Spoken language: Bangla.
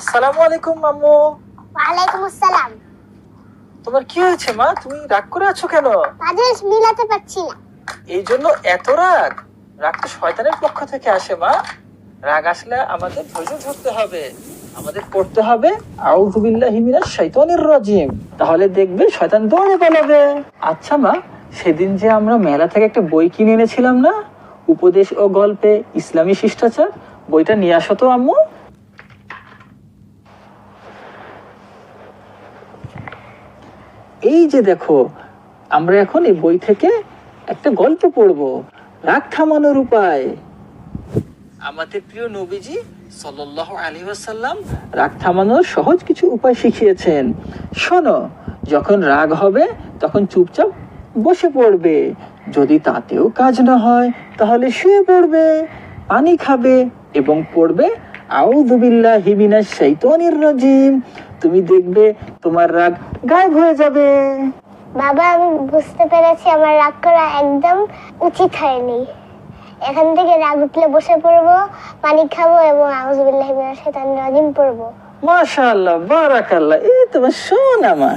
আসসালামু আলাইকুম আম্মু। ওয়ালাইকুম আসসালাম। তোমার কি হয়েছে মা? তুমি রাগ করে আছো কেন? আদেশ মিলাতে পারছি না। এই জন্য এত রাগ? রাগ তো শয়তানের পক্ষ থেকে আসে মা। রাগ আসলে আমাদের ধৈর্য ধরতে হবে, আমাদের পড়তে হবে আউযু বিল্লাহি মিনাশ শাইতানির রাজিম। তাহলে দেখবে শয়তান দৌড়ে পালাবে। আচ্ছা মা, সেদিন যে আমরা মেলা থেকে একটা বই কিনে এনেছিলাম না, উপদেশ ও গল্পে ইসলামী শিষ্টাচার, বইটা নিয়ে আসো তো আম্মু। এই যে দেখো, আমরা এখন এই বই থেকে একটা গল্প পড়বো, রাগ থামানোর উপায়। আমাদের প্রিয় নবীজি সাল্লাল্লাহু আলাইহি ওয়াসাল্লাম রাগ থামানোর সহজ কিছু উপায় শিখিয়েছেন। শোনো, যখন রাগ হবে তখন চুপচাপ বসে পড়বে, যদি তাতেও কাজ না হয় তাহলে শুয়ে পড়বে, পানি খাবে এবং পড়বে আউযু বিল্লাহি মিনাশ শাইতানির রাজিম। তুমি দেখবে তোমার রাগ গায়েব হয়ে যাবে। বাবা, আমি বুঝতে পেরেছি আমার রাগ করা একদম উচিত হয়নি। এখান থেকে রাগ উঠলে বসে পড়বো, পানি খাবো এবং আউযু বিল্লাহি মিনাশ শাইতানির রাজিম পড়বো। মাশাআল্লাহ, বারাকাল্লাহ, এই তোমার সোনা মা।